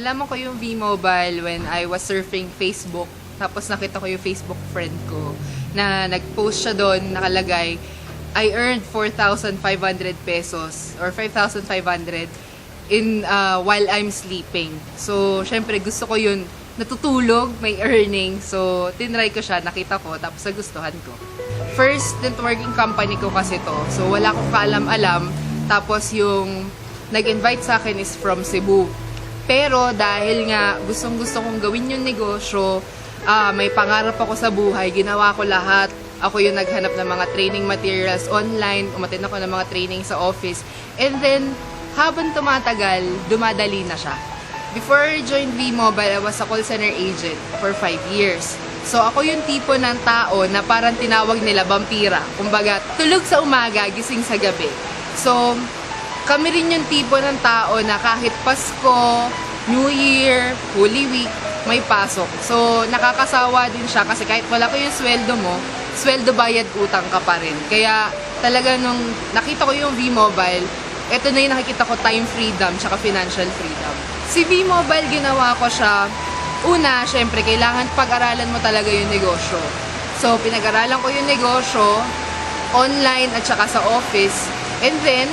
Nalaman ko yung V-Mobile when I was surfing Facebook. Tapos nakita ko yung Facebook friend ko na nag-post siya doon, nakalagay, I earned 4,500 pesos or 5,500 in while I'm sleeping. So, syempre gusto ko yun. Natutulog, may earning. So, tinry ko siya, nakita ko, tapos nagustuhan ko. First networking company ko kasi to. So, wala akong kaalam-alam. Tapos yung nag-invite sa akin is from Cebu. Pero dahil nga gustong-gusto kong gawin yung negosyo, may pangarap ako sa buhay, ginawa ko lahat. Ako yung naghanap ng mga training materials online, umattend ako ng mga training sa office. And then, habang tumatagal, dumadali na siya. Before I joined V-Mobile, I was a call center agent for 5 years. So, ako yung tipo ng tao na parang tinawag nila vampira. Kumbaga, tulog sa umaga, gising sa gabi. So, kami rin yung tipo ng tao na kahit Pasko, New Year, Holy Week, may pasok. So, nakakasawa din siya kasi kahit wala ko yung sweldo mo, sweldo bayad utang ka pa rin. Kaya talaga nung nakita ko yung V-Mobile, ito na yung nakikita ko, time freedom tsaka financial freedom. Si V-Mobile, ginawa ko siya, una, syempre, kailangan pag-aralan mo talaga yung negosyo. So, pinag-aralan ko yung negosyo, online at saka sa office. And then,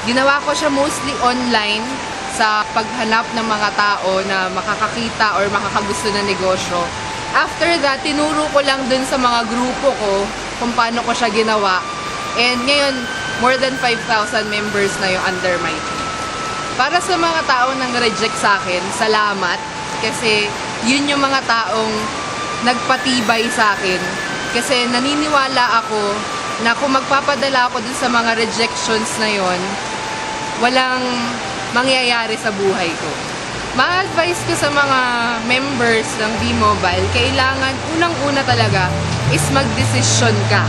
ginawa ko siya mostly online sa paghanap ng mga tao na makakakita or makakagusto ng negosyo. After that, tinuro ko lang dun sa mga grupo ko kung paano ko siya ginawa. And ngayon, more than 5,000 members na yung under my team. Para sa mga taong nang-reject sa akin, salamat. Kasi yun yung mga taong nagpatibay sa akin. Kasi naniniwala ako na kung magpapadala ako dun sa mga rejections na yon, walang mangyayari sa buhay ko. Ma-advise ko sa mga members ng V-Mobile, kailangan unang-una talaga is mag-desisyon ka.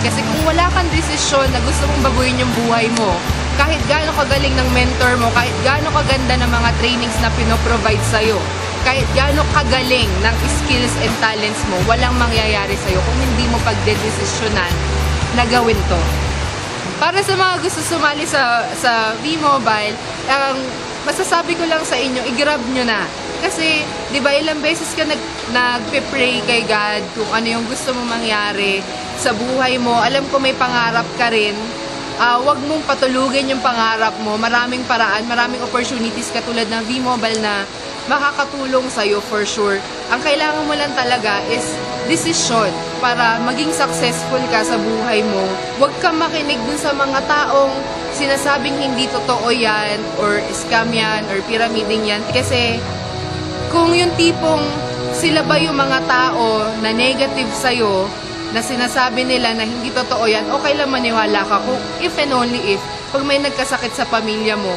Kasi kung wala kang desisyon na gusto mong baguhin yung buhay mo, kahit gaano kagaling ng mentor mo, kahit gaano kaganda ng mga trainings na pinoprovide sa'yo, kahit gaano kagaling ng skills and talents mo, walang mangyayari sa'yo kung hindi mo pagdedesisyonan na gawin to. Para sa mga gusto sumali sa V-Mobile, masasabi ko lang sa inyo, i-grab nyo na. Kasi, di ba, ilang beses ka nagpe-pray kay God kung ano yung gusto mo mangyari sa buhay mo. Alam ko may pangarap ka rin. Huwag mong patulugin yung pangarap mo. Maraming paraan, maraming opportunities katulad ng V-Mobile na makakatulong sa'yo for sure. Ang kailangan mo lang talaga is decision para maging successful ka sa buhay mo. Huwag kang makinig dun sa mga taong sinasabing hindi totoo yan or scam yan or pyramiding yan. Kasi kung yung tipong sila ba yung mga tao na negative sa'yo, na sinasabi nila na hindi totoo yan, okay lang maniwala ka kung if and only if, pag may nagkasakit sa pamilya mo,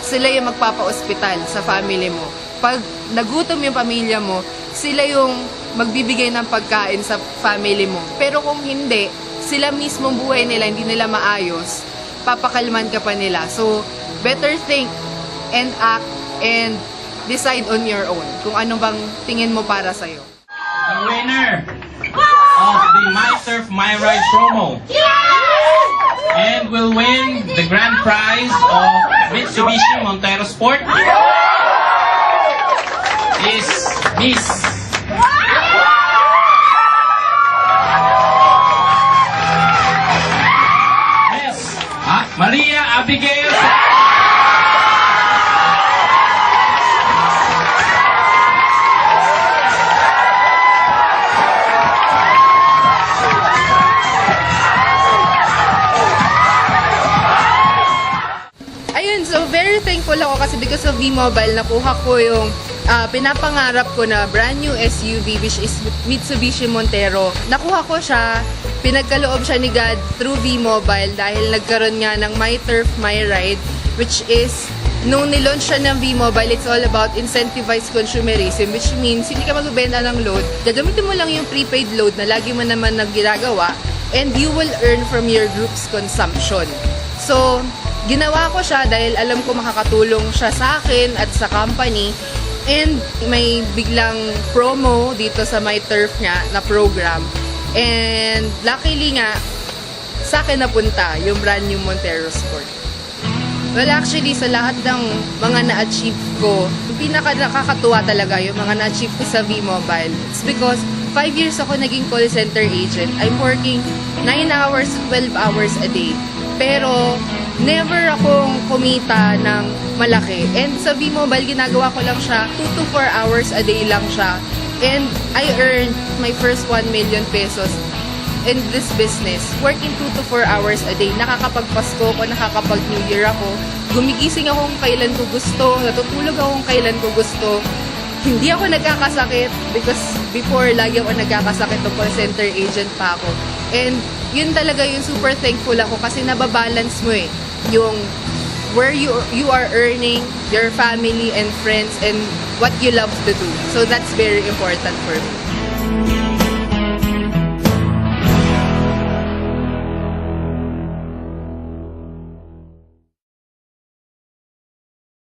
sila yung magpapa-ospital sa family mo. Pag nagutom yung pamilya mo, sila yung magbibigay ng pagkain sa family mo. Pero kung hindi, sila mismong buhay nila, hindi nila maayos, papakalman ka pa nila. So, better think and act and decide on your own kung ano bang tingin mo para sa'yo. The winner of the MySurf MyRide promo and will win the grand prize of Mitsubishi Montero Sport is Miss Maria Abigail. So very thankful ako kasi because of V-Mobile, nakuha ko yung pinapangarap ko na brand new SUV which is Mitsubishi Montero. Nakuha ko siya, pinagkaloob siya ni God through V-Mobile dahil nagkaroon nga ng My Turf, My Ride, which is nung nilaunch siya ng V-Mobile, it's all about incentivized consumerism, which means hindi ka magbebenta ng load, gagamitin mo lang yung prepaid load na lagi mo naman ginagawa and you will earn from your group's consumption. So, ginawa ko siya dahil alam ko makakatulong siya sa akin at sa company. And may biglang promo dito sa My Turf nga na program. And luckily nga, sa akin napunta yung brand new Montero Sport. Well, actually, sa lahat ng mga na-achieve ko, yung pinaka nakakatuwa talaga yung mga na-achieve ko sa V-Mobile. It's because 5 years ako naging call center agent. I'm working 9 hours to 12 hours a day. Pero, never akong kumita ng malaki. And sa V-Mobile, ginagawa ko lang siya 2 to 4 hours a day lang siya. And I earned my first 1 million pesos in this business, working 2 to 4 hours a day. Nakakapagpasko ko, nakakapag-New Year ako. Gumigising ako kung kailan ko gusto, natutulog ako kung kailan ko gusto. Hindi ako nagkakasakit because before, lagi ako nagkakasakit ng call center agent pa ako. And yun talaga yung super thankful ako kasi nababalance mo eh. Yung where you are earning, your family and friends, and what you love to do. So that's very important for me.